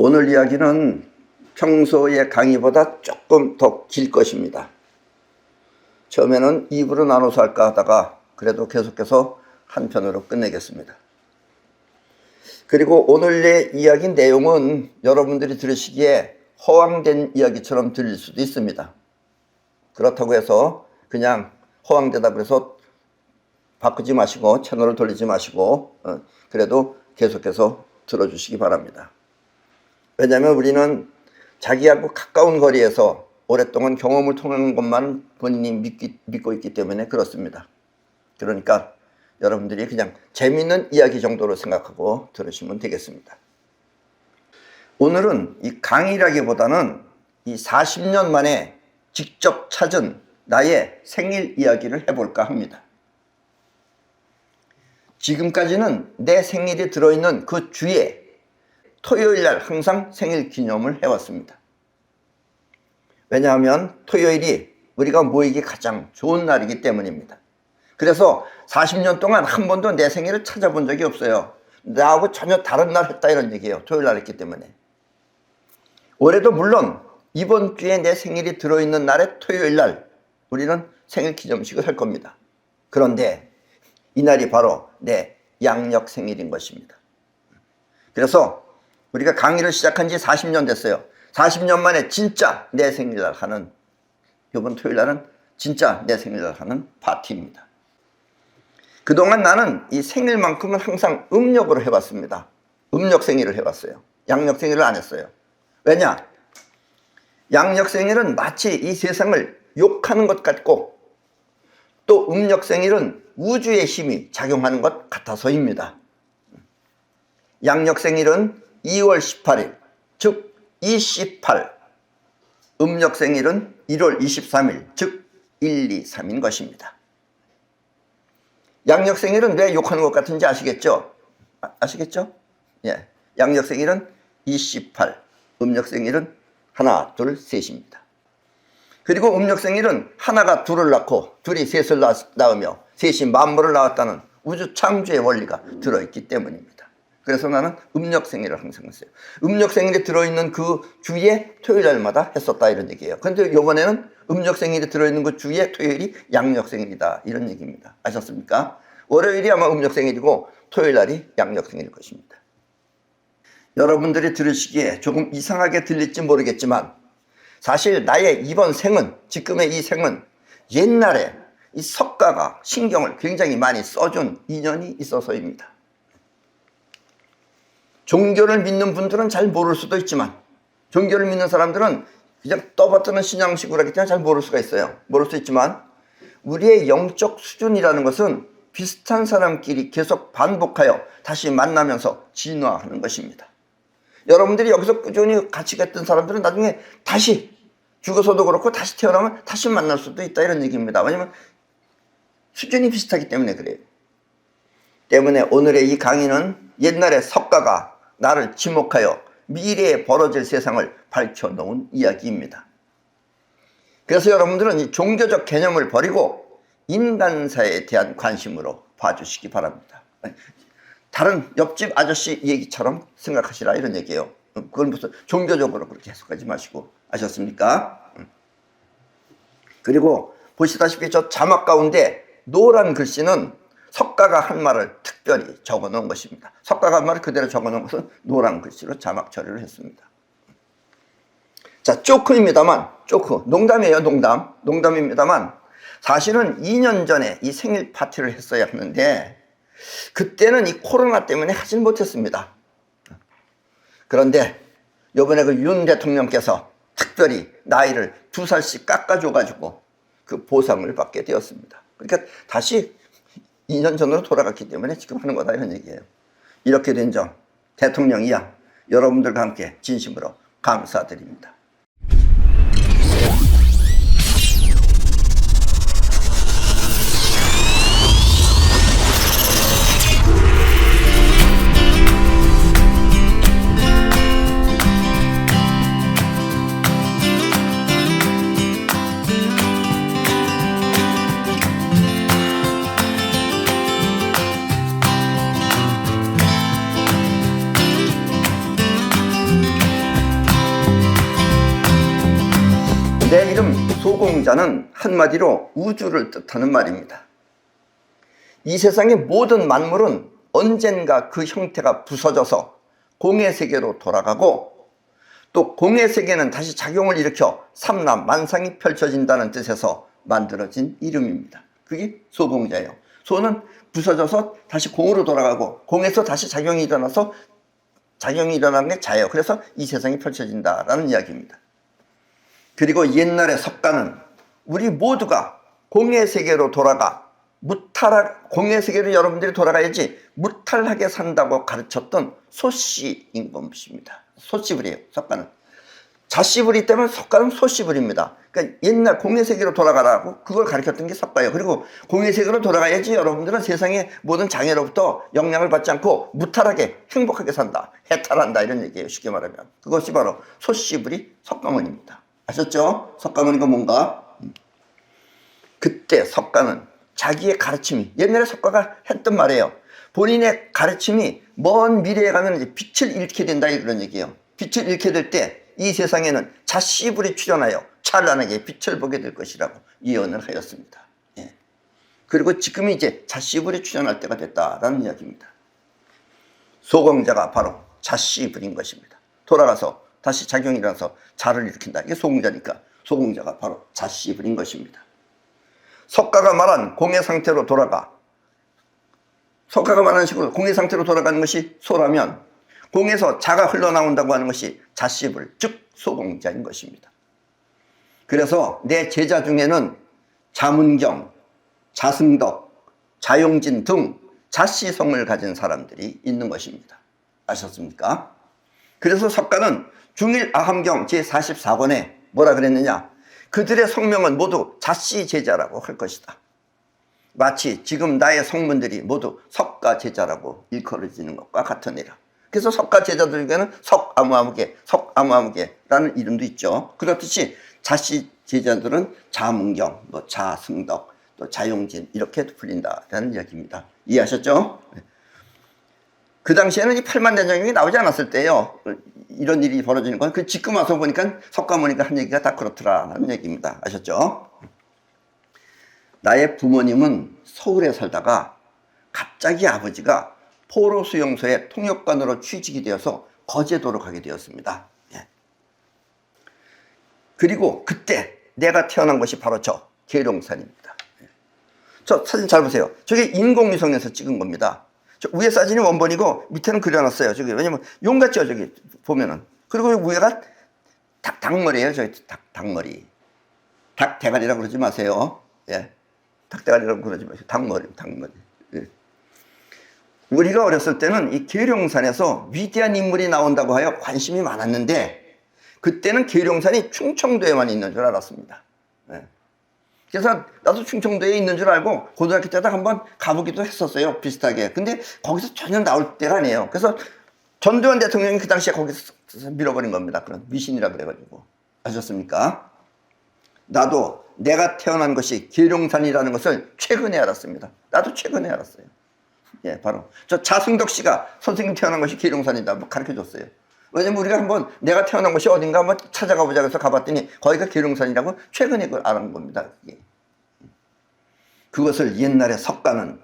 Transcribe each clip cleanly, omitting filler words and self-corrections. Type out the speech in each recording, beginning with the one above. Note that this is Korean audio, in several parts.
오늘 이야기는 평소의 강의보다 조금 더 길 것입니다. 처음에는 2부로 나눠서 할까 하다가 그래도 계속해서 한 편으로 끝내겠습니다. 그리고 오늘의 이야기 내용은 여러분들이 들으시기에 허황된 이야기처럼 들릴 수도 있습니다. 그렇다고 해서 그냥 허황되다 그래서 바꾸지 마시고 채널을 돌리지 마시고 그래도 계속해서 들어주시기 바랍니다. 왜냐하면 우리는 자기하고 가까운 거리에서 오랫동안 경험을 통하는 것만 본인이 믿고 있기 때문에 그렇습니다. 그러니까 여러분들이 그냥 재미있는 이야기 정도로 생각하고 들으시면 되겠습니다. 오늘은 이 강의라기보다는 이 40년 만에 직접 찾은 나의 생일 이야기를 해볼까 합니다. 지금까지는 내 생일이 들어있는 그 주에 토요일날 항상 생일 기념을 해왔습니다. 왜냐하면 토요일이 우리가 모이기 가장 좋은 날이기 때문입니다. 그래서 40년 동안 한 번도 내 생일을 찾아본 적이 없어요. 나하고 전혀 다른 날 했다 이런 얘기예요. 토요일날 했기 때문에. 올해도 물론 이번 주에 내 생일이 들어있는 날에 토요일날 우리는 생일 기념식을 할 겁니다. 그런데 이날이 바로 내 양력 생일인 것입니다. 그래서 우리가 강의를 시작한 지 40년 됐어요. 40년 만에 진짜 내 생일날 하는, 이번 토요일날은 진짜 내 생일날 하는 파티입니다. 그동안 나는 이 생일만큼은 항상 음력으로 해봤습니다. 음력 생일을 해봤어요. 양력 생일을 안 했어요. 왜냐? 양력 생일은 마치 이 세상을 욕하는 것 같고 또 음력 생일은 우주의 힘이 작용하는 것 같아서입니다. 양력 생일은 2월 18일, 즉 28. 음력 생일은 1월 23일, 즉 1, 2, 3인 것입니다. 양력 생일은 왜 욕하는 것 같은지 아시겠죠? 아시겠죠? 예. 양력 생일은 28, 음력 생일은 하나, 둘, 셋입니다. 그리고 음력 생일은 하나가 둘을 낳고 둘이 셋을 낳으며 셋이 만물을 낳았다는 우주 창조의 원리가 들어있기 때문입니다. 그래서 나는 음력 생일을 항상 했어요. 음력 생일이 들어있는 그 주에 토요일날마다 했었다 이런 얘기예요. 그런데 이번에는 음력 생일이 들어있는 그 주에 토요일이 양력 생일이다 이런 얘기입니다. 아셨습니까? 월요일이 아마 음력 생일이고 토요일날이 양력 생일일 것입니다. 여러분들이 들으시기에 조금 이상하게 들릴지 모르겠지만 사실 나의 이번 생은, 지금의 이 생은 옛날에 이 석가가 신경을 굉장히 많이 써준 인연이 있어서입니다. 종교를 믿는 분들은 잘 모를 수도 있지만 종교를 믿는 사람들은 그냥 떠받드는 신앙식으로 하기 때문에 잘 모를 수가 있어요. 모를 수 있지만 우리의 영적 수준이라는 것은 비슷한 사람끼리 계속 반복하여 다시 만나면서 진화하는 것입니다. 여러분들이 여기서 꾸준히 같이 갔던 사람들은 나중에 다시 죽어서도 그렇고 다시 태어나면 다시 만날 수도 있다 이런 얘기입니다. 왜냐하면 수준이 비슷하기 때문에 그래요. 때문에 오늘의 이 강의는 옛날에 석가가 나를 지목하여 미래에 벌어질 세상을 밝혀놓은 이야기입니다. 그래서 여러분들은 이 종교적 개념을 버리고 인간사에 대한 관심으로 봐주시기 바랍니다. 다른 옆집 아저씨 얘기처럼 생각하시라 이런 얘기예요. 그건 무슨 종교적으로 그렇게 해석하지 마시고. 아셨습니까? 그리고 보시다시피 저 자막 가운데 노란 글씨는 석가가 한 말을 특별히 적어 놓은 것입니다. 석가가 한 말을 그대로 적어 놓은 것은 노란 글씨로 자막 처리를 했습니다. 자, 조크입니다만, 조크. 농담이에요, 농담. 농담입니다만, 사실은 2년 전에 이 생일 파티를 했어야 하는데, 그때는 이 코로나 때문에 하진 못했습니다. 그런데, 이번에 그 윤 대통령께서 특별히 나이를 2살씩 깎아줘가지고 그 보상을 받게 되었습니다. 그러니까 다시 2년 전으로 돌아갔기 때문에 지금 하는 거다 이런 얘기예요. 이렇게 된 점 대통령이야 여러분들과 함께 진심으로 감사드립니다. 내 이름 소공자는 한마디로 우주를 뜻하는 말입니다. 이 세상의 모든 만물은 언젠가 그 형태가 부서져서 공의 세계로 돌아가고, 또 공의 세계는 다시 작용을 일으켜 삼라만상이 펼쳐진다는 뜻에서 만들어진 이름입니다. 그게 소공자예요. 소는 부서져서 다시 공으로 돌아가고, 공에서 다시 작용이 일어나는 게 자예요. 그래서 이 세상이 펼쳐진다라는 이야기입니다. 그리고 옛날의 석가는 우리 모두가 공의 세계로 돌아가 공의 세계로 여러분들이 돌아가야지 무탈하게 산다고 가르쳤던 소씨인 것입니다. 소씨불이에요, 석가는. 자씨불이 때문에 석가는 소씨불입니다. 그러니까 옛날 공의 세계로 돌아가라고 그걸 가르쳤던 게 석가예요. 그리고 공의 세계로 돌아가야지 여러분들은 세상의 모든 장애로부터 영향을 받지 않고 무탈하게 행복하게 산다, 해탈한다, 이런 얘기예요. 쉽게 말하면 그것이 바로 소씨불이 석가모니입니다. 아셨죠? 석가모니가 뭔가? 그때 석가는 자기의 가르침이, 옛날에 석가가 했던 말이에요. 본인의 가르침이 먼 미래에 가면 이제 빛을 잃게 된다, 이런 얘기예요. 빛을 잃게 될 때 이 세상에는 자씨불이 출현하여 찬란하게 빛을 보게 될 것이라고 예언을 하였습니다. 예. 그리고 지금이 이제 자씨불이 출현할 때가 됐다라는 이야기입니다. 소공자가 바로 자씨불인 것입니다. 돌아가서 다시 작용이 일어나서 자를 일으킨다. 이게 소공자니까 소공자가 바로 자씨불인 것입니다. 석가가 말한 공의 상태로 돌아가, 석가가 말하는 식으로 공의 상태로 돌아가는 것이 소라면, 공에서 자가 흘러나온다고 하는 것이 자씨불, 즉 소공자인 것입니다. 그래서 내 제자 중에는 자문경, 자승덕, 자용진 등 자씨성을 가진 사람들이 있는 것입니다. 아셨습니까? 그래서 석가는 중일아함경 제44권에 뭐라 그랬느냐? 그들의 성명은 모두 자씨 제자라고 할 것이다. 마치 지금 나의 성문들이 모두 석가 제자라고 일컬어지는 것과 같으니라. 그래서 석가 제자들 중에는 석아무아무개, 석아무아무개라는 이름도 있죠. 그렇듯이 자씨 제자들은 자문경, 자승덕, 또 자용진 이렇게 불린다라는 이야기입니다. 이해하셨죠? 그 당시에는 이 팔만대장경이 나오지 않았을 때요, 이런 일이 벌어지는 건 그 지금 와서 보니까 석가모니가 한 얘기가 다 그렇더라라는 얘기입니다. 아셨죠? 나의 부모님은 서울에 살다가 갑자기 아버지가 포로수용소의 통역관으로 취직이 되어서 거제도로 가게 되었습니다. 예. 그리고 그때 내가 태어난 것이 바로 저 계룡산입니다. 예. 저 사진 잘 보세요. 저게 인공위성에서 찍은 겁니다. 저 위에 사진이 원본이고 밑에는 그려놨어요. 저기 왜냐면 용 같죠, 저기 보면은. 그리고 위에가 닭머리예요. 저기 닭머리. 닭 대가리라고 그러지 마세요. 예. 닭 대가리라고 그러지 마세요. 닭머리. 예. 우리가 어렸을 때는 이 계룡산에서 위대한 인물이 나온다고 하여 관심이 많았는데, 그때는 계룡산이 충청도에만 있는 줄 알았습니다. 네. 그래서 나도 충청도에 있는 줄 알고 고등학교 때도 한번 가보기도 했었어요, 비슷하게. 근데 거기서 전혀 나올 때가 아니에요. 그래서 전두환 대통령이 그 당시에 거기서 밀어버린 겁니다. 그런 미신이라 그래가지고. 아셨습니까? 나도 내가 태어난 것이 계룡산이라는 것을 최근에 알았습니다. 나도 최근에 알았어요. 예, 바로 저 자승덕 씨가 선생님 태어난 것이 계룡산이다 뭐 가르쳐 줬어요. 왜냐면 우리가 한번 내가 태어난 것이 어딘가 한번 찾아가 보자 해서 가봤더니 거기가 계룡산이라고 최근에 그걸 알은 겁니다. 그게. 그것을 옛날에 석가는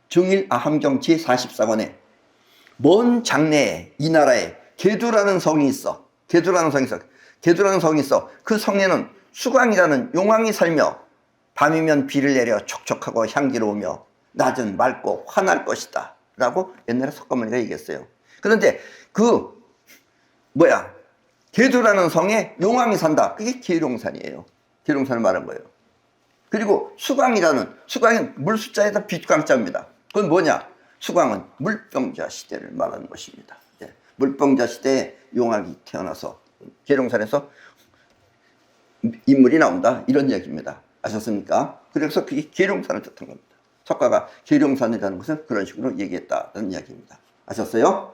중일아함경 제44권에 먼 장래에 이 나라에 계두라는 성이 있어. 계두라는 성이 있어. 그 성에는 수광이라는 용왕이 살며 밤이면 비를 내려 촉촉하고 향기로우며 낮은 맑고 환할 것이다 라고 옛날에 석가모니가 얘기했어요. 그런데 계두라는 성에 용왕이 산다. 그게 계룡산이에요. 계룡산을 말한 거예요. 그리고 수광은 물숫자에다 빛광자입니다. 그건 뭐냐? 수광은 물병자 시대를 말하는 것입니다. 예. 물병자 시대에 용왕이 태어나서 계룡산에서 인물이 나온다, 이런 얘기입니다. 아셨습니까? 그래서 그게 계룡산을 뜻한 겁니다. 석가가 계룡산이라는 것을 그런 식으로 얘기했다는 이야기입니다. 아셨어요?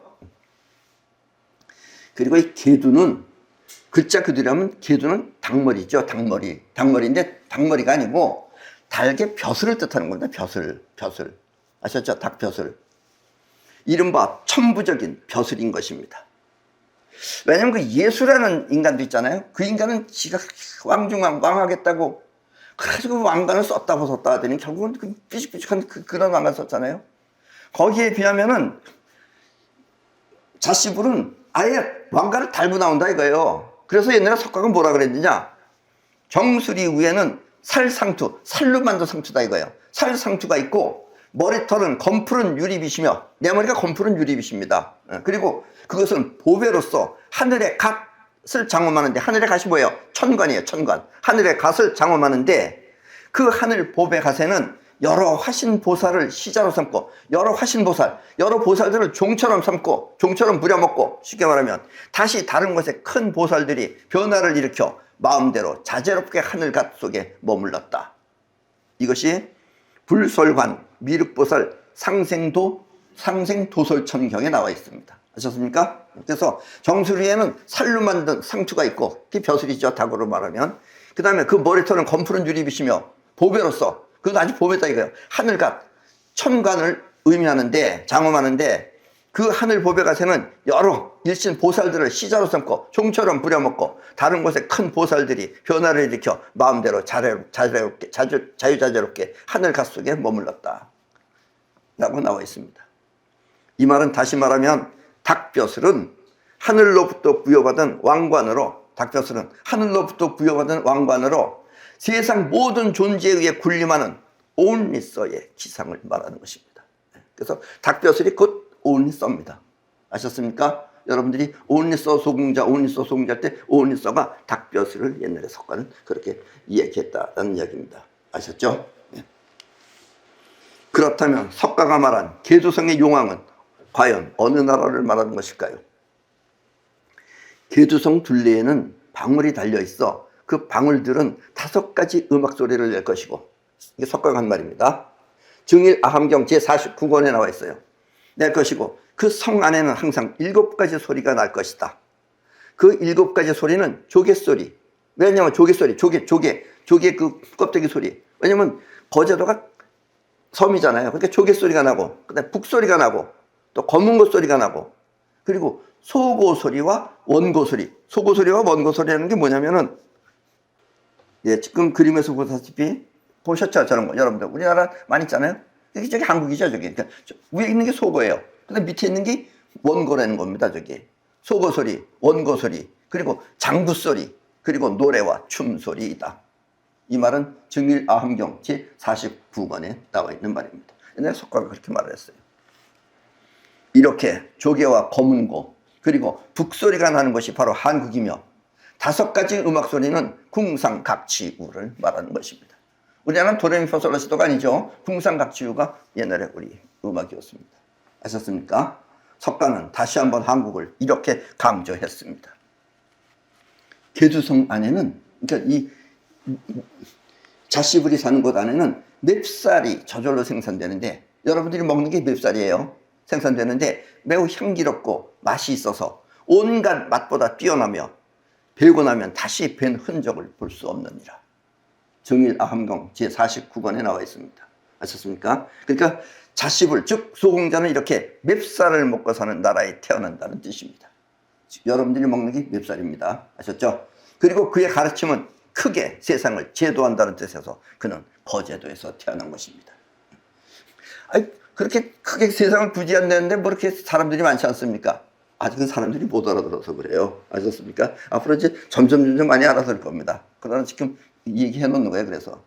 그리고 이 계두는 글자 그대로 하면 계두는 닭머리죠. 닭머리인데 닭머리가 아니고 닭의 벼슬을 뜻하는 겁니다. 벼슬. 아셨죠? 닭벼슬. 이른바 천부적인 벼슬인 것입니다. 왜냐면 그 예수라는 인간도 있잖아요. 그 인간은 지가 왕하겠다고 그래가지고 왕관을 썼다 하더니 결국은 그 삐죽삐죽한 그런 왕관 썼잖아요. 거기에 비하면은 자씨불은 아예 왕관을 달고 나온다 이거예요. 그래서 옛날에 석가가 뭐라 그랬느냐, 정수리 위에는 살상투, 살로 만든 상투다 이거예요. 살상투가 있고 머리털은 검푸른 유리빗이며, 내 머리가 검푸른 유리빗입니다. 그리고 그것은 보배로서 하늘의 갓을 장엄하는데, 하늘의 갓이 뭐예요? 천관이에요. 천관. 하늘의 갓을 장엄하는데 그 하늘 보배 갓에는 여러 화신 보살을 시자로 삼고, 여러 화신 보살, 여러 보살들을 종처럼 삼고 종처럼 부려먹고, 쉽게 말하면 다시 다른 곳에 큰 보살들이 변화를 일으켜 마음대로 자재롭게 하늘갓 속에 머물렀다. 이것이 불설관 미륵보살 상생도설천경에 나와 있습니다. 아셨습니까? 그래서 정수리에는 살로 만든 상투가 있고, 그게 벼슬이죠, 닭으로 말하면. 그 다음에 그 머리털은 검푸른 유리빗이며 보배로서, 그건 아주 보배다 이거예요. 하늘갓, 천관을 의미하는데, 장엄하는데, 그 하늘 보배갓에는 여러 일신 보살들을 시자로 삼고 종처럼 부려먹고, 다른 곳에 큰 보살들이 변화를 일으켜 마음대로 자유자재롭게 하늘갓 속에 머물렀다 라고 나와 있습니다. 이 말은 다시 말하면 닭벼슬은 하늘로부터 부여받은 왕관으로, 닭벼슬은 하늘로부터 부여받은 왕관으로 세상 모든 존재에 의해 군림하는 온리서의 기상을 말하는 것입니다. 그래서 닭벼슬이 곧 온리서입니다. 아셨습니까? 여러분들이 온리서 소공자 할 때 온리서가 닭벼슬을 옛날에 석가는 그렇게 이야기했다는 이야기입니다. 아셨죠? 네. 그렇다면 석가가 말한 계두성의 용왕은 과연 어느 나라를 말하는 것일까요? 계두성 둘레에는 방울이 달려 있어 그 방울들은 5가지 음악 소리를 낼 것이고, 이게 석가가 한 말입니다. 증일 아함경 제49권에 나와 있어요. 낼 것이고, 그 성 안에는 항상 7가지 소리가 날 것이다. 그 7가지 소리는 조개 소리. 왜냐면 조개 소리, 조개 그 껍데기 소리. 왜냐면 거제도가 섬이잖아요. 그러니까 조개 소리가 나고, 그다음에 북 소리가 나고, 또 검은 것 소리가 나고, 그리고 소고 소리와 원고 소리. 소고 소리와 원고 소리라는 게 뭐냐면은, 예, 지금 그림에서 보다시피 보셨죠? 저런 거. 여러분들 우리나라 많이 있잖아요. 이게 저기 한국이죠, 저기. 그러니까 위에 있는 게 소고예요. 근데 밑에 있는 게 원고라는 겁니다, 저기. 소고 소리, 원고 소리, 그리고 장구 소리, 그리고 노래와 춤 소리이다. 이 말은 증일 아함경 제49권에 나와 있는 말입니다. 옛날에 석가가 그렇게 말을 했어요. 이렇게 조개와 검은고, 그리고 북소리가 나는 것이 바로 한국이며, 5가지 음악 소리는 궁상각치우를 말하는 것입니다. 우리나라는 도레미파솔라시도가 아니죠. 궁상각치우가 옛날에 우리 음악이었습니다. 아셨습니까? 석가는 다시 한번 한국을 이렇게 강조했습니다. 계두성 안에는, 그러니까 이 자씨불이 사는 곳 안에는 맵쌀이 저절로 생산되는데, 여러분들이 먹는 게 맵쌀이에요. 생산되는데 매우 향기롭고 맛이 있어서 온갖 맛보다 뛰어나며, 배고 나면 다시 뵌 흔적을 볼 수 없느니라. 정일 아함경 제49권에 나와 있습니다. 아셨습니까? 그러니까 자씨불, 즉 소공자는 이렇게 맵쌀을 먹고 사는 나라에 태어난다는 뜻입니다. 여러분들이 먹는 게 맵쌀입니다. 아셨죠? 그리고 그의 가르침은 크게 세상을 제도한다는 뜻에서 그는 거제도에서 태어난 것입니다. 아니, 그렇게 크게 세상을 부지한다는데 뭐 이렇게 사람들이 많지 않습니까? 아직은 사람들이 못 알아들어서 그래요. 아셨습니까? 앞으로 이제 점점 많이 알아들 겁니다. 그러나 지금 얘기해 놓는 거예요. 그래서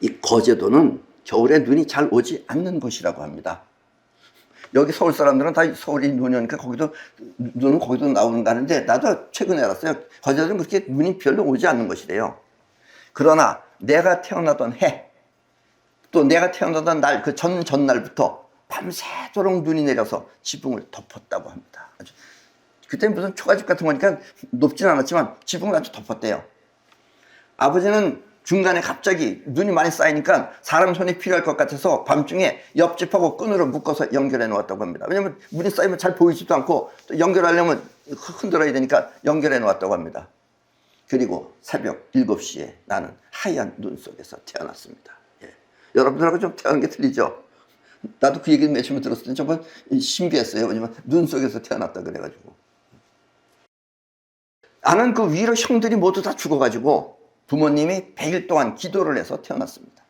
이 거제도는 겨울에 눈이 잘 오지 않는 곳이라고 합니다. 여기 서울 사람들은 다 서울이 눈이 오니까 눈은 거기도 나오는 거 하는데, 나도 최근에 알았어요. 거제도는 그렇게 눈이 별로 오지 않는 곳이래요. 그러나 내가 태어나던 해, 또 내가 태어나던 날, 그 전날부터 밤새도록 눈이 내려서 지붕을 덮었다고 합니다. 그때 무슨 초가집 같은 거니까 높진 않았지만 지붕을 아주 덮었대요. 아버지는 중간에 갑자기 눈이 많이 쌓이니까 사람 손이 필요할 것 같아서 밤중에 옆집하고 끈으로 묶어서 연결해 놓았다고 합니다. 왜냐면 물이 쌓이면 잘 보이지도 않고, 또 연결하려면 흔들어야 되니까 연결해 놓았다고 합니다. 그리고 새벽 7시에 나는 하얀 눈 속에서 태어났습니다. 예. 여러분들하고 좀 태어난 게 틀리죠? 나도 그 얘기를 며칠 전에 들었을 때 정말 신기했어요. 왜냐면 눈 속에서 태어났다 그래가지고. 나는 그 위로 형들이 모두 다 죽어가지고 부모님이 100일 동안 기도를 해서 태어났습니다.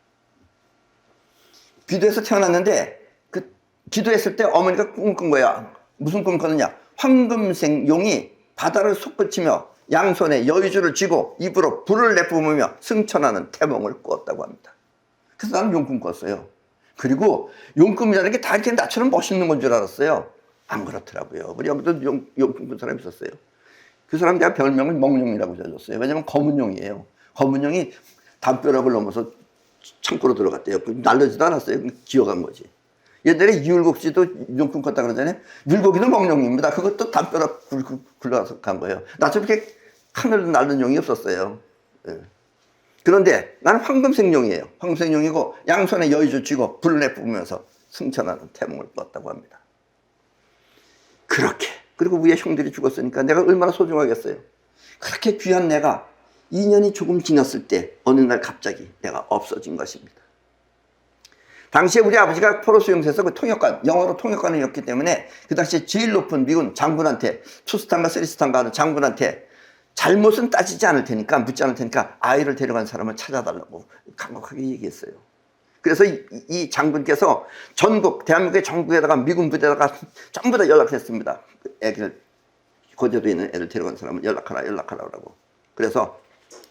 기도해서 태어났는데 그 기도했을 때 어머니가 꿈을 꾼 거야. 무슨 꿈을 꿨느냐? 황금색 용이 바다를 솟구치며 양손에 여의주를 쥐고 입으로 불을 내뿜으며 승천하는 태몽을 꾸었다고 합니다. 그래서 나는 용꿈 꿨어요. 그리고 용꿈이라는 게 다 이렇게 나처럼 멋있는 건 줄 알았어요. 안 그렇더라고요. 우리 여기도 용꿈 꾼 사람이 있었어요. 그 사람 내가 별명을 멍용이라고 지어줬어요. 왜냐면 검은 용이에요. 검은 용이 담벼락을 넘어서 창고로 들어갔대요. 날르지도 않았어요. 기어간 거지. 옛날에 이율곡씨도 용꿈 꿨다 그러잖아요. 율곡이도 멍용입니다. 그것도 담벼락 굴러가서 간 거예요. 나처럼 이렇게 하늘을 날는 용이 없었어요. 예. 그런데 나는 황금색 용이에요. 황금색 용이고 양손에 여의주 쥐고 불을 내뿜으면서 승천하는 태몽을 꿨다고 합니다. 그렇게. 그리고 위에 형들이 죽었으니까 내가 얼마나 소중하겠어요. 그렇게 귀한 내가 2년이 조금 지났을 때 어느 날 갑자기 내가 없어진 것입니다. 당시에 우리 아버지가 포로 수용소에서 그 통역관, 영어로 통역관이었기 때문에 그 당시에 제일 높은 미군 장군한테, 투스탄과 쓰리스탄과 하는 장군한테 잘못은 따지지 않을 테니까, 묻지 않을 테니까 아이를 데려간 사람을 찾아달라고 강력하게 얘기했어요. 그래서 이 장군께서 전국, 대한민국의 전국에다가 미군 부대에다가 전부 다 연락했습니다. 애들, 고대도에 있는 애들 데려간 사람을 연락하라고. 그래서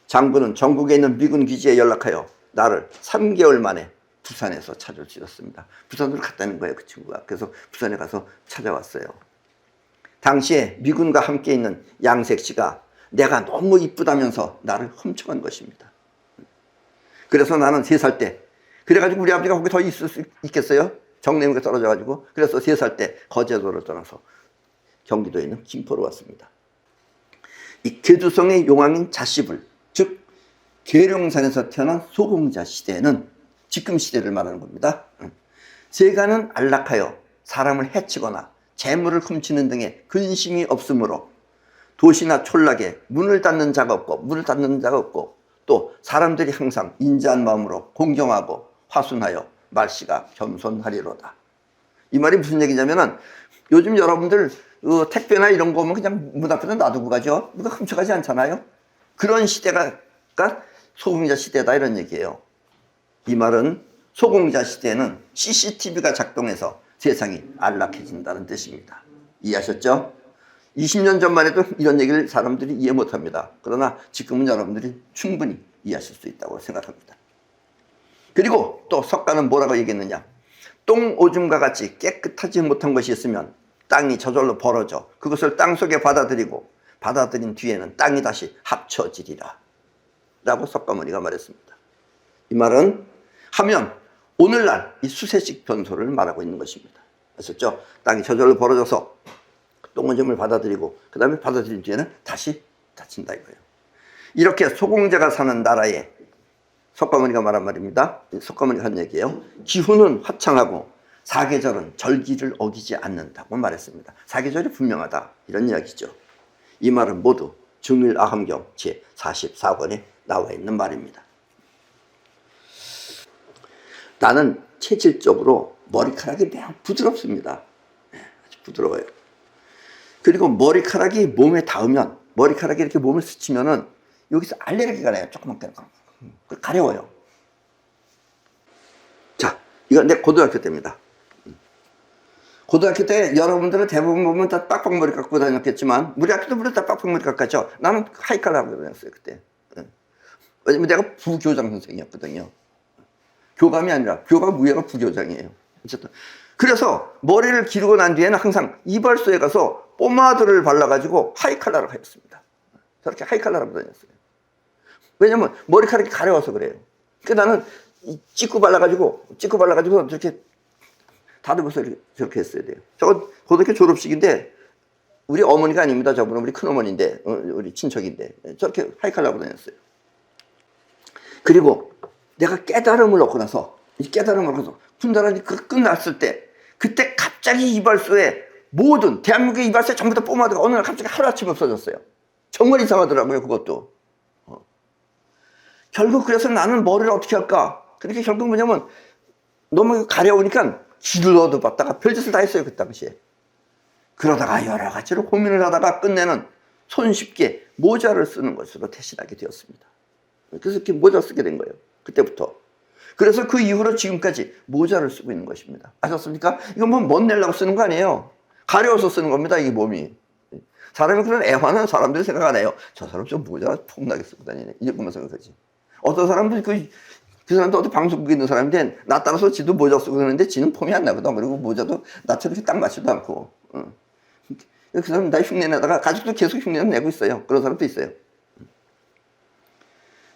장군은 전국에 있는 미군 기지에 연락하여 나를 3개월 만에 부산에서 찾을 수 있었습니다. 부산으로 갔다는 거예요, 그 친구가. 그래서 부산에 가서 찾아왔어요. 당시에 미군과 함께 있는 양색 씨가 내가 너무 이쁘다면서 나를 훔쳐간 것입니다. 그래서 나는 3살 때, 그래가지고 우리 아버지가 거기 더 있을 수 있겠어요? 정내역에 떨어져가지고. 그래서 3살 때 거제도를 떠나서 경기도에 있는 김포로 왔습니다. 이 개두성의 용왕인 자씨불, 즉 계룡산에서 태어난 소공자 시대는 지금 시대를 말하는 겁니다. 세간은 안락하여 사람을 해치거나 재물을 훔치는 등의 근심이 없으므로 도시나 촌락에 문을 닫는 자가 없고 또 사람들이 항상 인자한 마음으로 공경하고 화순하여 말씨가 겸손하리로다. 이 말이 무슨 얘기냐면은 요즘 여러분들 택배나 이런 거 오면 그냥 문 앞에다 놔두고 가죠. 누가 훔쳐가지 않잖아요. 그런 시대가 소공자 시대다 이런 얘기예요. 이 말은 소공자 시대에는 CCTV가 작동해서 세상이 안락해진다는 뜻입니다. 이해하셨죠? 20년 전만 해도 이런 얘기를 사람들이 이해 못합니다. 그러나 지금은 여러분들이 충분히 이해하실 수 있다고 생각합니다. 그리고 또 석가는 뭐라고 얘기했느냐? 똥 오줌과 같이 깨끗하지 못한 것이 있으면 땅이 저절로 벌어져 그것을 땅속에 받아들인 뒤에는 땅이 다시 합쳐지리라 라고 석가모니가 말했습니다. 이 말은 하면 오늘날 이 수세식 변소를 말하고 있는 것입니다. 아셨죠? 땅이 저절로 벌어져서 똥오줌을 받아들이고 그 다음에 받아들인 뒤에는 다시 닫힌다 이거예요. 이렇게 소공자가 사는 나라에 석가모니가 말한 말입니다. 석가모니가 한 얘기예요. 기후는 화창하고 사계절은 절기를 어기지 않는다고 말했습니다. 사계절이 분명하다 이런 이야기죠. 이 말은 모두 중일아함경 제44권에 나와 있는 말입니다. 나는 체질적으로 머리카락이 매우 부드럽습니다. 아주 부드러워요. 그리고 머리카락이 몸에 닿으면, 머리카락이 이렇게 몸을 스치면은 여기서 알레르기가 나요. 조그맣게. 가려워요. 자, 이건 내 고등학교 때입니다. 고등학교 때 여러분들은 대부분 보면 다 빡빡머리 깎고 다녔겠지만, 우리 학교도 물론 다 빡빡머리 깎았죠. 나는 하이칼라 하고 다녔어요, 그때. 왜냐면 내가 부교장 선생이었거든요. 교감이 아니라, 교감 위에가 부교장이에요. 어쨌든. 그래서 머리를 기르고 난 뒤에는 항상 이발소에 가서 포마드를 발라가지고 하이칼라를 하였습니다. 저렇게 하이칼라를 하고 다녔어요. 왜냐면 머리카락이 가려워서 그래요. 그러니까 나는 찍고 발라가지고 저렇게 다듬어서 저렇게 했어야 돼요. 저건 고등학교 졸업식인데 우리 어머니가 아닙니다. 저분은 우리 큰어머니인데, 우리 친척인데 저렇게 하이칼라로 다녔어요. 그리고 내가 깨달음을 얻고 나서 군단원이 끝났을 때 그때 갑자기 이발소에 모든 대한민국의 이발소에 전부 다 포마드가 어느 날 갑자기 하루아침에 없어졌어요. 정말 이상하더라고요, 그것도. 결국 그래서 나는 머리를 어떻게 할까? 그렇게 결국 뭐냐면 너무 가려우니까 길을 얻어봤다가 별짓을 다 했어요, 그 당시에. 그러다가 여러 가지로 고민을 하다가 끝내는 손쉽게 모자를 쓰는 것으로 대신하게 되었습니다. 그래서 이렇게 모자 쓰게 된 거예요, 그때부터. 그래서 그 이후로 지금까지 모자를 쓰고 있는 것입니다. 아셨습니까? 이건 뭐 멋 내려고 쓰는 거 아니에요. 가려워서 쓰는 겁니다, 이 몸이. 사람이 그런 애환은 사람들이 생각 안 해요. 저 사람 좀 모자 폼나게 쓰고 다니네, 이렇게만 생각하지. 어떤 사람들이 그 사람도 어디 방송국에 있는 사람인데 나 따라서 지도 모자 쓰고 그러는데 지는 폼이 안 나거든. 그리고 모자도 나처럼 이렇게 딱 맞지도 않고. 그 사람 나 흉내 내다가 가족도 계속 흉내를 내고 있어요. 그런 사람도 있어요.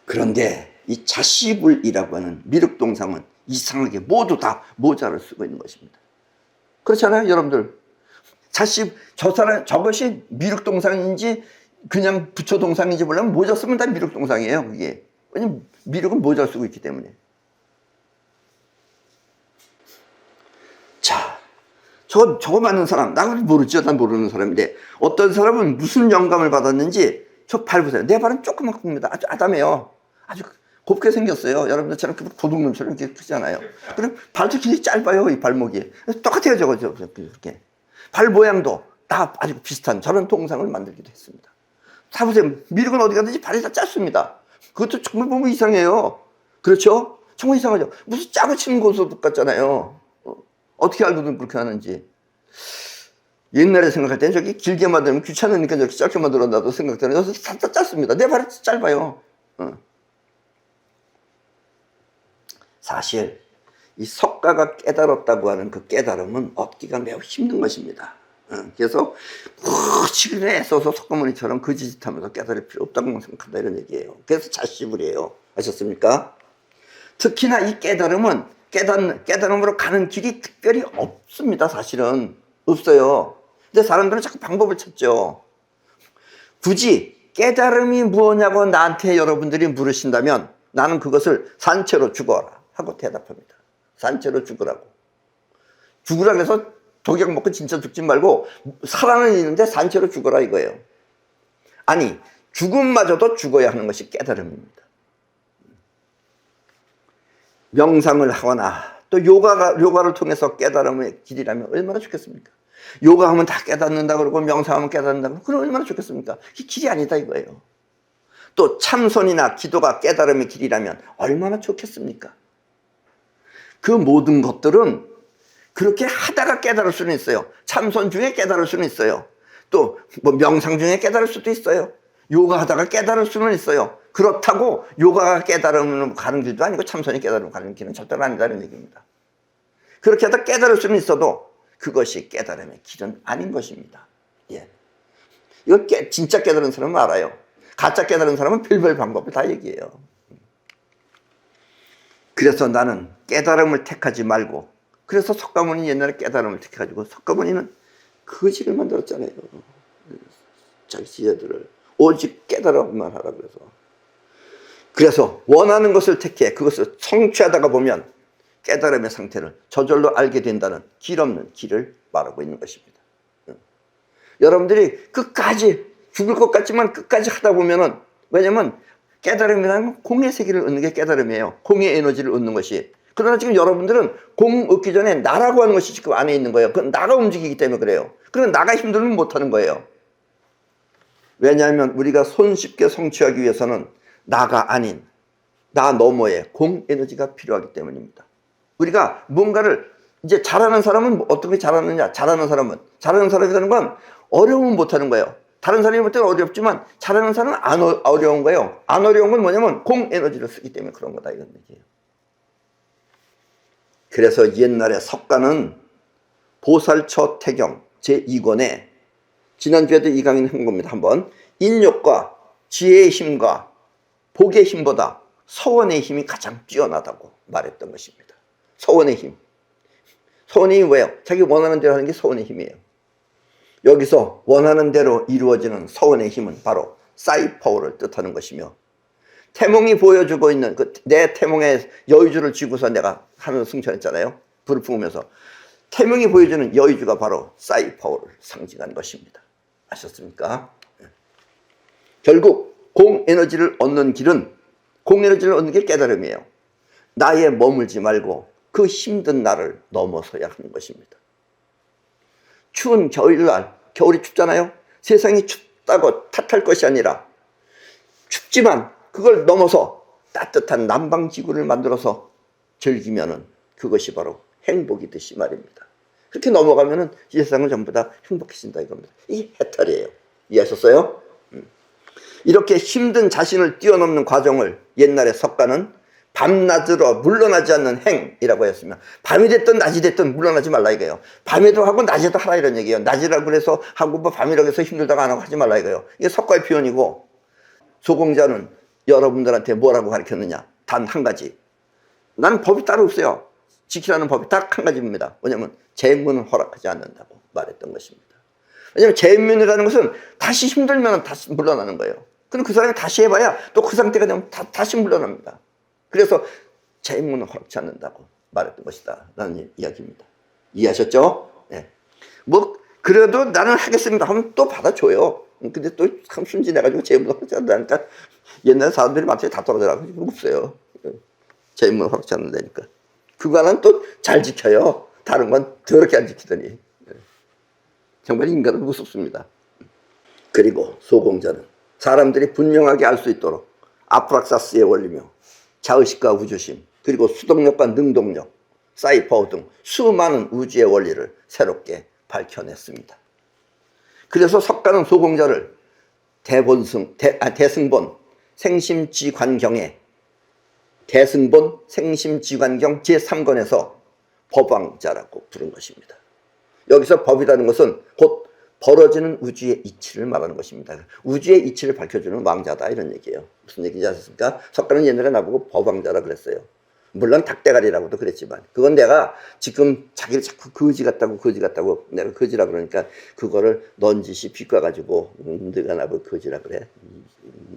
그런데 이 자시불이라고 하는 미륵동상은 이상하게 모두 다 모자를 쓰고 있는 것입니다. 그렇잖아요, 여러분들. 저것이 미륵동상인지 그냥 부처동상인지 몰라면 모자 쓰면 다 미륵동상이에요, 그게. 왜냐면 미륵은 모자를 쓰고 있기 때문에. 자, 저거 맞는 사람, 나는 모르죠. 난 모르는 사람인데, 어떤 사람은 무슨 영감을 받았는지, 저 발 보세요. 내 발은 조그맣게 큽니다. 아주 아담해요. 아주 곱게 생겼어요. 여러분들처럼 도둑놈처럼 이렇게 크잖아요. 그럼 발도 굉장히 짧아요, 이 발목이. 똑같아요, 저거, 이렇게. 발 모양도 다 아주 비슷한 저런 동상을 만들기도 했습니다. 다 보세요. 미륵은 어디 가든지 발이 다 짧습니다. 그것도 정말 보면 이상해요. 그렇죠? 정말 이상하죠? 무슨 짜고 치는 고소득 같잖아요. 어떻게 알고는 그렇게 하는지. 옛날에 생각할 때는 저기 길게 만들면 귀찮으니까 저렇게 짧게 만들어놔도 생각되는 데 다 짧습니다. 내 발이 짧아요. 사실 이 석가가 깨달았다고 하는 그 깨달음은 얻기가 매우 힘든 것입니다. 그래서 치근에 애써서 석가모니처럼 거짓짓하면서 깨달을 필요 없다고 생각한다, 이런 얘기예요. 그래서 자시불이에요. 아셨습니까? 특히나 이 깨달음은 깨달음으로 가는 길이 특별히 없습니다. 사실은 없어요. 근데 사람들은 자꾸 방법을 찾죠. 굳이 깨달음이 무엇냐고 나한테 여러분들이 물으신다면 나는 그것을 산채로 죽어라 하고 대답합니다. 산채로 죽으라고. 죽으라고 해서 독약 먹고 진짜 죽지 말고 살아는 있는데 산채로 죽어라 이거예요. 아니, 죽음마저도 죽어야 하는 것이 깨달음입니다. 명상을 하거나 또 요가를 통해서 깨달음의 길이라면 얼마나 좋겠습니까? 요가하면 다 깨닫는다 그러고 명상하면 깨닫는다 그러고 그럼 얼마나 좋겠습니까? 그게 길이 아니다 이거예요. 또 참선이나 기도가 깨달음의 길이라면 얼마나 좋겠습니까? 그 모든 것들은 그렇게 하다가 깨달을 수는 있어요. 참선 중에 깨달을 수는 있어요. 또 뭐 명상 중에 깨달을 수도 있어요. 요가 하다가 깨달을 수는 있어요. 그렇다고 요가가 깨달음으로 가는 길도 아니고 참선이 깨달음으로 가는 길은 절대로 아니다는 얘기입니다. 그렇게 하다 깨달을 수는 있어도 그것이 깨달음의 길은 아닌 것입니다. 예. 이거 진짜 깨달은 사람은 알아요. 가짜 깨달은 사람은 별별 방법을 다 얘기해요. 그래서 나는 깨달음을 택하지 말고, 그래서 석가모니 옛날에 깨달음을 택해가지고 석가모니는 거지를 만들었잖아요. 자기 지혜들을 오직 깨달음만 하라 그래서 원하는 것을 택해 그것을 성취하다가 보면 깨달음의 상태를 저절로 알게 된다는 길 없는 길을 말하고 있는 것입니다. 여러분들이 끝까지 죽을 것 같지만 끝까지 하다 보면은, 왜냐면 깨달음이라는 공의 세계를 얻는 게 깨달음이에요. 공의 에너지를 얻는 것이. 그러나 지금 여러분들은 공 얻기 전에 나라고 하는 것이 지금 안에 있는 거예요. 그건 나가 움직이기 때문에 그래요. 그럼 나가 힘들면 못하는 거예요. 왜냐하면 우리가 손쉽게 성취하기 위해서는 나가 아닌 나 너머에 공 에너지가 필요하기 때문입니다. 우리가 뭔가를 이제 잘하는 사람은 어떻게 잘하느냐? 잘하는 사람이라는 건 어려우면 못하는 거예요. 다른 사람이 볼 때는 어렵지만 잘하는 사람은 안 어려운 거예요. 안 어려운 건 뭐냐면 공 에너지를 쓰기 때문에 그런 거다, 이런 얘기예요. 그래서 옛날에 석가는 보살처 태경 제2권에 지난주에도 이 강의는 한 겁니다. 한번 인욕과 지혜의 힘과 복의 힘보다 서원의 힘이 가장 뛰어나다고 말했던 것입니다. 서원의 힘. 서원의 힘이 뭐예요? 자기 원하는 대로 하는 게 서원의 힘이에요. 여기서 원하는 대로 이루어지는 서원의 힘은 바로 사이퍼워를 뜻하는 것이며, 태몽이 보여주고 있는 내 태몽의 여의주를 쥐고서 내가 하늘 승천했잖아요. 불을 품으면서. 태몽이 보여주는 여의주가 바로 사이퍼워를 상징하는 것입니다. 아셨습니까? 결국 공에너지를 얻는 길은, 공에너지를 얻는 게 깨달음이에요. 나에 머물지 말고 그 힘든 날을 넘어서야 하는 것입니다. 추운 겨울날, 겨울이 춥잖아요. 세상이 춥다고 탓할 것이 아니라 춥지만 그걸 넘어서 따뜻한 남방지구를 만들어서 즐기면은 그것이 바로 행복이듯이 말입니다. 그렇게 넘어가면은 이 세상은 전부 다 행복해진다 이겁니다. 이게 해탈이에요. 이해하셨어요? 이렇게 힘든 자신을 뛰어넘는 과정을 옛날에 석가는 밤낮으로 물러나지 않는 행이라고 했으면, 밤이 됐든 낮이 됐든 물러나지 말라 이거예요. 밤에도 하고 낮에도 하라 이런 얘기예요. 낮이라고 해서 하고 뭐 밤이라고 해서 힘들다고 안 하고 하지 말라 이거예요. 이게 석가의 표현이고, 소공자는 여러분들한테 뭐라고 가르쳤느냐? 단 한 가지. 나는 법이 따로 없어요. 지키라는 법이 딱 한 가지입니다. 뭐냐면 재문은 허락하지 않는다고 말했던 것입니다. 왜냐하면 재문이라는 것은 다시 힘들면 다시 물러나는 거예요. 그럼 그 사람이 다시 해봐야 또 그 상태가 되면 다시 물러납니다. 그래서 재문은 허락하지 않는다고 말했던 것이다 라는 이야기입니다. 이해하셨죠? 네. 뭐 그래도 나는 하겠습니다 하면 또 받아줘요. 근데 또 참 순진해가지고 재문을 허락하지 않는다니까 옛날 사람들이 마트에 다 떨어져가지고 없어요. 재문을 허락하지 않는다니까. 그거는 또 잘 지켜요. 다른 건 더럽게 안 지키더니. 정말 인간은 무섭습니다. 그리고 소공자는 사람들이 분명하게 알 수 있도록 아프락사스의 원리며 자의식과 우주심, 그리고 수동력과 능동력, 사이퍼 등 수많은 우주의 원리를 새롭게 밝혀냈습니다. 그래서 석가는 소공자를 대승본 생심지관경에 대승본 생심지관경 제3권에서 법왕자라고 부른 것입니다. 여기서 법이라는 것은 곧 벌어지는 우주의 이치를 말하는 것입니다. 우주의 이치를 밝혀주는 왕자다 이런 얘기예요. 무슨 얘기인지 아십니까? 석가는 옛날에 나보고 법왕자라 그랬어요. 물론 닭대가리라고도 그랬지만 그건 내가 지금 자기를 자꾸 거지 같다고 내가 거지라 그러니까 그거를 넌지시 비꼬아가지고 네가 나보고 거지라 그래?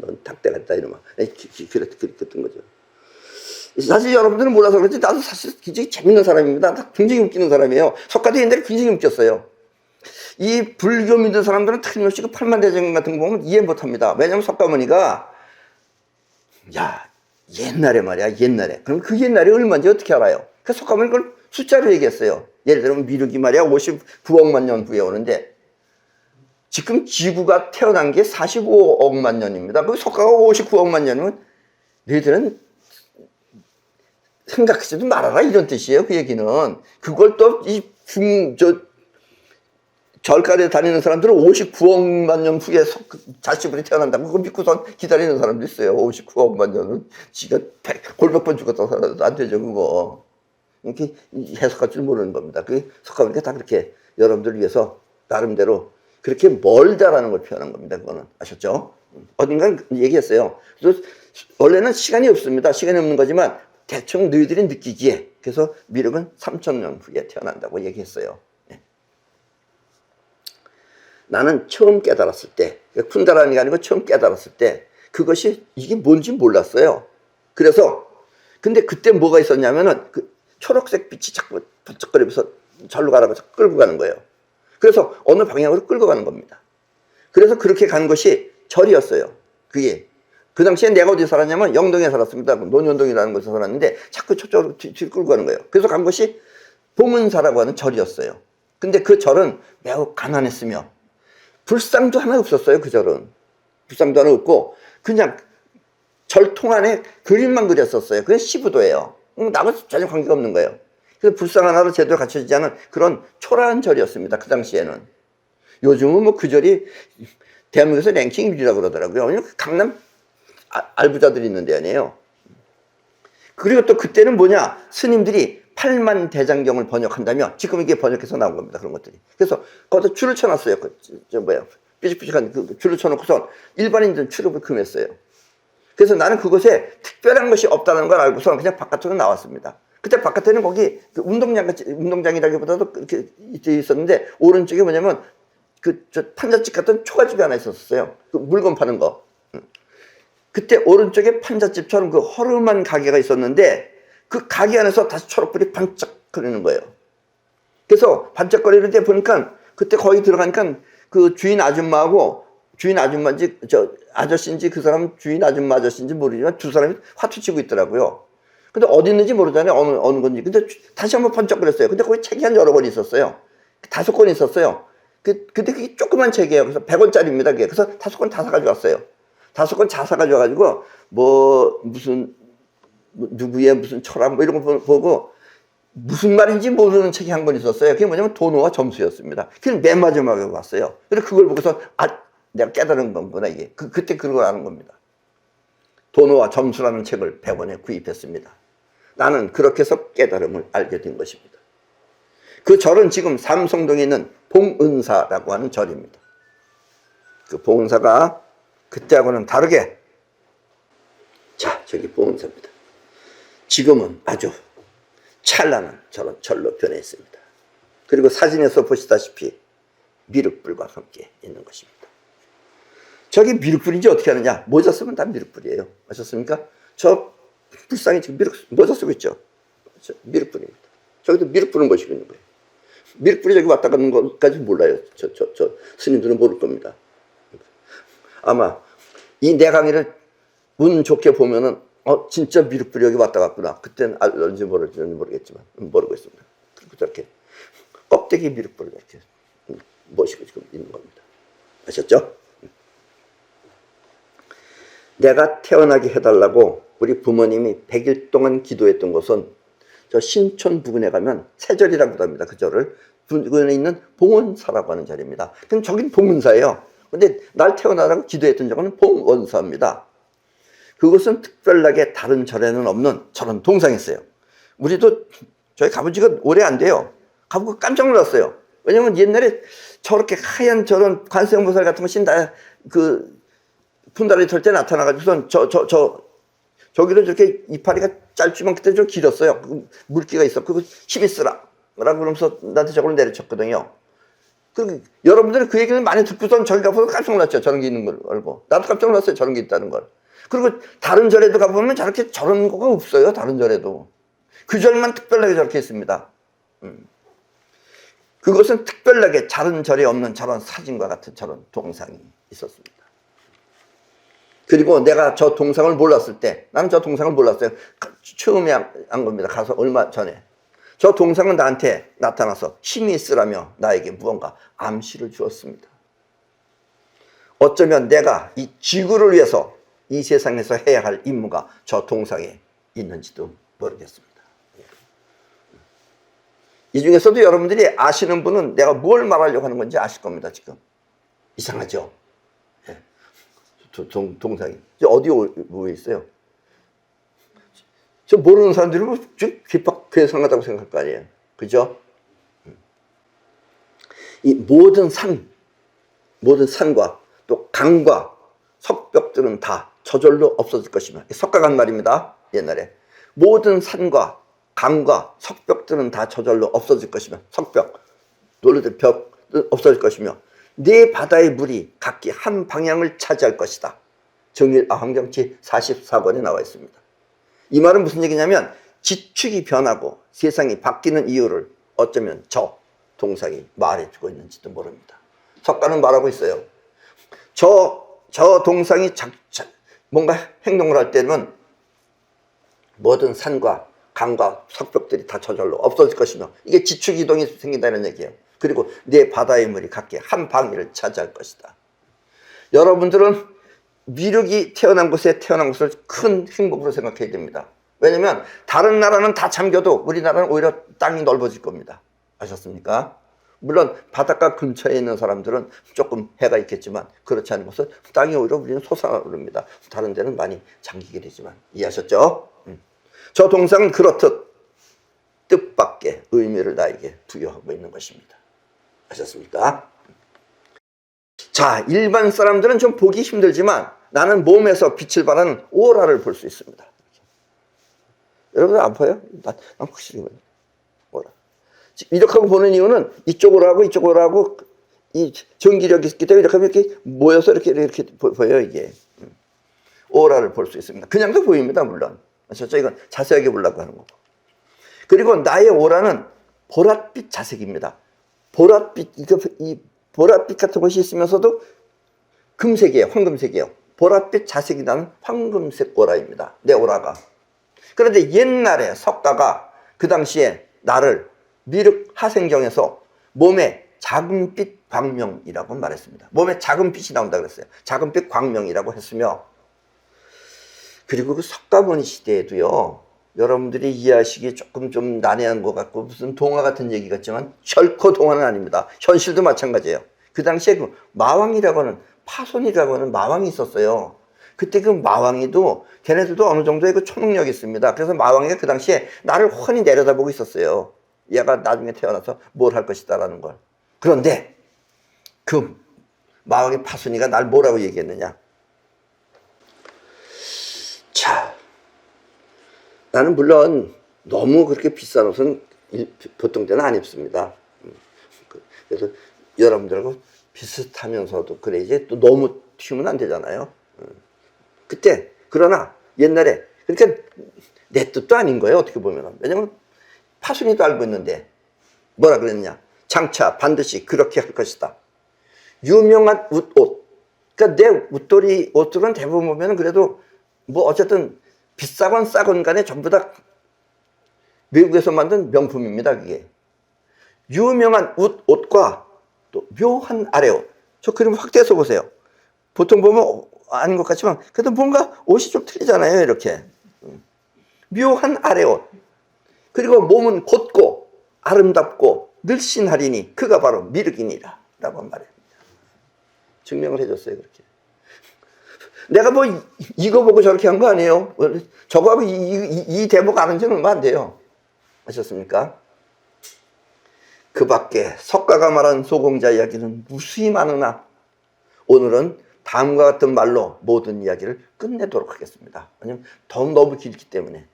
넌 닭대가리다 이러면 그랬던 거죠. 사실 여러분들은 몰라서 그렇지 나도 사실 굉장히 재밌는 사람입니다. 굉장히 웃기는 사람이에요. 석가도 옛날에 굉장히 웃겼어요. 이 불교 믿는 사람들은 틀림없이 그 팔만대장 같은 거 보면 이해 못합니다. 왜냐하면 석가모니가 야 옛날에 말이야 옛날에 그럼 그 옛날이 얼마인지 어떻게 알아요? 그 석가모니 그걸 숫자로 얘기했어요. 예를 들면 미륵이 말이야 59억만 년 후에 오는데 지금 지구가 태어난 게 45억만 년입니다. 그 석가가 59억만 년이면 너희들은 생각하지도 말아라 이런 뜻이에요. 그 얘기는 그걸 또 이 절간에 다니는 사람들은 59억만 년 후에 자식분이 태어난다고 그거 믿고선 기다리는 사람도 있어요. 59억만 년은 지가 골백번 죽었다 살아도 안 되죠 그거. 이렇게 해석할 줄 모르는 겁니다. 그 석가모니가 다 그렇게 여러분들을 위해서 나름대로 그렇게 멀다라는 걸 표현한 겁니다. 그거는 아셨죠? 어딘가 얘기했어요. 그래서 원래는 시간이 없습니다. 시간이 없는 거지만 대충 너희들이 느끼기에 그래서 미륵은 3000년 후에 태어난다고 얘기했어요. 나는 처음 깨달았을 때, 푼다라는 게 아니고 처음 깨달았을 때 그것이 이게 뭔지 몰랐어요. 그래서 근데 그때 뭐가 있었냐면은 그 초록색 빛이 자꾸 번쩍거리면서 절로 가라고 자꾸 끌고 가는 거예요. 그래서 어느 방향으로 끌고 가는 겁니다. 그래서 그렇게 간 것이 절이었어요. 그게 그 당시에 내가 어디 살았냐면 영동에 살았습니다. 논현동이라는 곳에 살았는데 자꾸 저쪽으로 뒤로 끌고 가는 거예요. 그래서 간 것이 봉은사라고 하는 절이었어요. 근데 그 절은 매우 가난했으며 불상도 하나 없었어요. 그 절은 불상도 하나 없고 그냥 절통 안에 그림만 그렸었어요. 그게 시부도예요. 나하고 전혀 관계가 없는 거예요. 그래서 불상 하나로 제대로 갖춰지지 않은 그런 초라한 절이었습니다. 그 당시에는. 요즘은 뭐 그 절이 대한민국에서 랭킹 1위라고 그러더라고요. 왜냐면 강남 알부자들이 있는 데 아니에요. 그리고 또 그때는 뭐냐 스님들이 8만 대장경을 번역한다며 지금 이게 번역해서 나온 겁니다. 그런 것들이. 그래서 거기다 줄을 쳐놨어요. 삐죽삐죽한 그 줄을 쳐놓고서 일반인들은 출입을 금했어요. 그래서 나는 그곳에 특별한 것이 없다는 걸 알고서 그냥 바깥으로 나왔습니다. 그때 바깥에는 거기 그 운동장이라기보다도 그렇게 있었는데 오른쪽에 뭐냐면 저 판잣집 같은 초가집이 하나 있었어요. 그 물건 파는 거. 그때 오른쪽에 판잣집처럼 그 허름한 가게가 있었는데 그 가게 안에서 다시 초록불이 반짝거리는 거예요. 그래서 반짝거리는데 보니까 그때 거기 들어가니까 그 주인 아줌마하고 주인 아줌마인지 아저씨인지 그 사람 주인 아줌마 아저씨인지 모르지만 두 사람이 화투 치고 있더라고요. 근데 어디 있는지 모르잖아요. 어느 건지. 근데 다시 한번 번쩍거렸어요. 근데 거기 책이 한 여러 권 있었어요. 5권 있었어요. 근데 그게 조그만 책이에요. 그래서 100원짜리입니다. 그게. 그래서 5권 다 사가지고 왔어요. 5권 다 사가지고 와가지고, 누구의 무슨 철학, 이런 거 보고, 무슨 말인지 모르는 책이 한 권 있었어요. 그게 뭐냐면 도노와 점수였습니다. 그냥 맨 마지막에 왔어요. 그래서 그걸 보고서, 내가 깨달은 거구나, 이게. 그때 그런 걸 아는 겁니다. 도노와 점수라는 책을 100원에 구입했습니다. 나는 그렇게 해서 깨달음을 알게 된 것입니다. 그 절은 지금 삼성동에 있는 봉은사라고 하는 절입니다. 그 봉은사가 그때하고는 다르게, 자, 저기 봉은사입니다. 지금은 아주 찬란한 저런 절로 변했습니다. 그리고 사진에서 보시다시피 미륵불과 함께 있는 것입니다. 저기 미륵불인지 어떻게 하느냐? 모자 쓰면 다 미륵불이에요. 아셨습니까? 저 불상이 지금 모자 쓰고 있죠? 미륵불입니다. 저기도 미륵불을 모시고 있는 거예요. 미륵불이 저기 왔다 가는 것까지 몰라요. 저 스님들은 모를 겁니다. 아마 이 내 강의를 운 좋게 보면은, 진짜 미륵불이 여기 왔다 갔구나. 그때는 알는지 모르겠지만, 모르고 있습니다. 그리고 저렇게 껍데기 미륵불을 이렇게 모시고 지금 있는 겁니다. 아셨죠? 내가 태어나게 해달라고 우리 부모님이 100일 동안 기도했던 곳은 저 신촌 부근에 가면 세절이라고 합니다. 그 절을. 부근에 있는 봉원사라고 하는 절입니다. 그럼 저긴 봉은사예요. 근데 날 태어나라고 기도했던 적은 봉원사입니다. 그것은 특별하게 다른 절에는 없는 저런 동상이 있어요. 우리도 저희 가본 지가 오래 안 돼요. 가보고 깜짝 놀랐어요. 왜냐면 옛날에 저렇게 하얀 저런 관세음보살 같은 거 신다, 푼다리 털 때 나타나가지고선 저기를 저렇게 이파리가 짧지만 그때 좀 길었어요. 물기가 있었고, 그거 힘이 쓰라. 라고 그러면서 나한테 저걸 내려쳤거든요. 여러분들이 그 얘기를 많이 듣고선 저기 가서 깜짝 놀랐죠. 저런 게 있는 걸 알고. 나도 깜짝 놀랐어요. 저런 게 있다는 걸. 그리고 다른 절에도 가보면 저렇게 저런 거가 없어요. 다른 절에도. 그 절만 특별하게 저렇게 있습니다. 그것은 특별하게 다른 절에 없는 저런 사진과 같은 저런 동상이 있었습니다. 그리고 내가 저 동상을 몰랐을 때, 나는 저 동상을 몰랐어요. 처음에 한 겁니다. 가서 얼마 전에. 저 동상은 나한테 나타나서 힘이 있으라며 나에게 무언가 암시를 주었습니다. 어쩌면 내가 이 지구를 위해서 이 세상에서 해야 할 임무가 저 동상에 있는지도 모르겠습니다. 이 중에서도 여러분들이 아시는 분은 내가 뭘 말하려고 하는 건지 아실 겁니다. 지금 이상하죠? 동상이 어디에 모여 있어요? 저 모르는 사람들이 뭐 괴상하다고 생각할 거 아니에요. 그죠? 이 모든 산과 또 강과 석벽들은 다 저절로 없어질 것이며, 석가간 말입니다. 옛날에 모든 산과 강과 석벽들은 다 저절로 없어질 것이며, 석벽, 논리들 벽 없어질 것이며, 네 바다의 물이 각기 한 방향을 차지할 것이다. 정일아황경치 44권에 나와 있습니다. 이 말은 무슨 얘기냐면 지축이 변하고 세상이 바뀌는 이유를 어쩌면 저 동상이 말해주고 있는지도 모릅니다. 석가는 말하고 있어요. 저 동상이 뭔가 행동을 할 때는 모든 산과 강과 석벽들이 다 저절로 없어질 것이며, 이게 지축이동이 생긴다는 얘기예요. 그리고 내 바다의 물이 각기 한 방위를 차지할 것이다. 여러분들은 미륵이 태어난 곳에 태어난 것을 큰 행복으로 생각해야 됩니다. 왜냐면 다른 나라는 다 잠겨도 우리나라는 오히려 땅이 넓어질 겁니다. 아셨습니까? 물론 바닷가 근처에 있는 사람들은 조금 해가 있겠지만 그렇지 않은 곳은 땅이 오히려 우리는 솟아오릅니다. 다른 데는 많이 잠기게 되지만. 이해하셨죠? 저 동상은 그렇듯 뜻밖의 의미를 나에게 부여하고 있는 것입니다. 아셨습니까? 자, 일반 사람들은 좀 보기 힘들지만 나는 몸에서 빛을 발하는 오라를 볼 수 있습니다. 여러분들 안 보여요? 난 확실히 보여요. 오라. 이렇게 하고 보는 이유는 이쪽으로 하고 이 전기력이 있기 때문에 이렇게 하면 이렇게 모여서 이렇게 보여요, 이게. 오라를 볼 수 있습니다. 그냥도 보입니다, 물론. 아셨죠? 이건 자세하게 보려고 하는 거고. 그리고 나의 오라는 보랏빛 자색입니다. 보랏빛, 이 보랏빛 같은 것이 있으면서도 금색이에요. 황금색이에요. 보랏빛 자색이 나는 황금색 오라입니다. 내 오라가. 그런데 옛날에 석가가 그 당시에 나를 미륵 하생경에서 몸에 작은빛 광명이라고 말했습니다. 몸에 작은 빛이 나온다 그랬어요. 작은빛 광명이라고 했으며, 그리고 그 석가모니 시대에도요, 여러분들이 이해하시기 조금 좀 난해한 것 같고 무슨 동화 같은 얘기 같지만 결코 동화는 아닙니다. 현실도 마찬가지예요. 그 당시에 그 마왕이라고 하는, 파손이라고 하는 마왕이 있었어요. 그때 그 마왕이도 걔네들도 어느 정도의 그 초능력이 있습니다. 그래서 마왕이가 그 당시에 나를 훤히 내려다보고 있었어요. 얘가 나중에 태어나서 뭘 할 것이다라는 걸. 그런데 그 마왕의 파손이가 날 뭐라고 얘기했느냐. 자, 나는 물론 너무 그렇게 비싼 옷은 보통 때는 안 입습니다. 그래서 여러분들하고 비슷하면서도 그래야지 또 너무 튀우면 안 되잖아요. 그때, 그러나 옛날에, 그러니까 내 뜻도 아닌 거예요, 어떻게 보면. 왜냐면 파순이도 알고 있는데 뭐라 그랬냐. 장차 반드시 그렇게 할 것이다. 유명한 옷. 그러니까 내 웃돌이 옷들은 대부분 보면 그래도 뭐 어쨌든 비싸건 싸건 간에 전부 다 외국에서 만든 명품입니다, 그게. 유명한 옷과 또 묘한 아래옷. 저 그림 확대해서 보세요. 보통 보면 아닌 것 같지만 그래도 뭔가 옷이 좀 틀리잖아요, 이렇게. 묘한 아래옷. 그리고 몸은 곧고 아름답고 늘씬하리니 그가 바로 미륵이니라 라고 말합니다. 증명을 해줬어요, 그렇게. 내가 뭐 이거 보고 저렇게 한 거 아니에요. 저거하고 이 대목 아는 지는 얼마 안 돼요. 아셨습니까? 그 밖에 석가가 말한 소공자 이야기는 무수히 많으나 오늘은 다음과 같은 말로 모든 이야기를 끝내도록 하겠습니다. 왜냐면 너무 길기 때문에.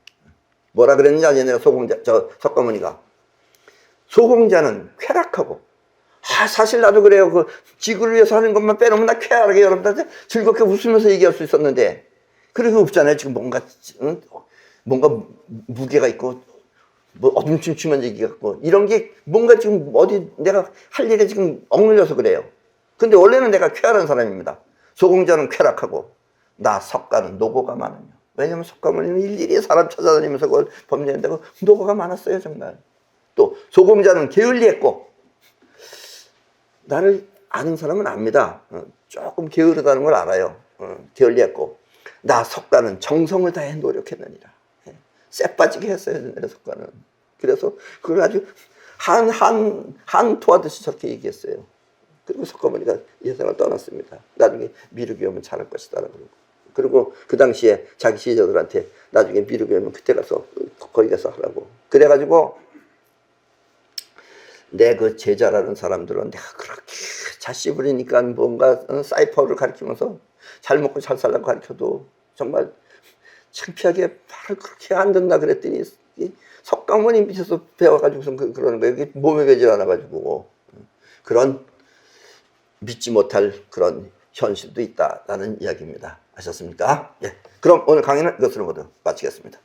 뭐라 그랬느냐, 얘네가 석가모니가. 소공자는 쾌락하고, 사실 나도 그래요. 그 지구를 위해서 하는 것만 빼놓으면 나 쾌활하게 여러분들한테 즐겁게 웃으면서 얘기할 수 있었는데, 그런 거 없잖아요. 지금 뭔가 무게가 있고, 뭐 어둠침침한 얘기 같고, 이런 게 뭔가 지금 어디 내가 할 일에 지금 억눌려서 그래요. 근데 원래는 내가 쾌활한 사람입니다. 소공자는 쾌락하고, 나 석가는 노고가 많으며. 왜냐면 석가모니는 일일이 사람 찾아다니면서 그걸 범죄한다고 노고가 많았어요, 정말. 또 소공자는 게을리했고, 나를 아는 사람은 압니다. 조금 게으르다는 걸 알아요. 게을리했고, 나 석가는 정성을 다해 노력했느니라. 쎄 빠지게 했어요, 내 석가는. 그래서 그걸 아주 한 토하듯이 저렇게 얘기했어요. 그리고 석가모니가 이 세상을 떠났습니다. 나중에 미륵이 오면 잘할 것이다. 그리고 그 당시에 자기 시저들한테 나중에 미륵이 오면 그때 가서 거기 가서 하라고. 그래가지고 내 그 제자라는 사람들은 내가 그렇게 자씨 부리니까 뭔가 사이퍼를 가르치면서 잘 먹고 잘 살라고 가르쳐도 정말 창피하게 말을 그렇게 안 듣나 그랬더니 석가모니 밑에서 배워가지고서 그러는 거예요. 이게 몸에 배질 않아가지고. 그런 믿지 못할 그런 현실도 있다라는 이야기입니다. 아셨습니까? 예. 그럼 오늘 강의는 이것으로 모두 마치겠습니다.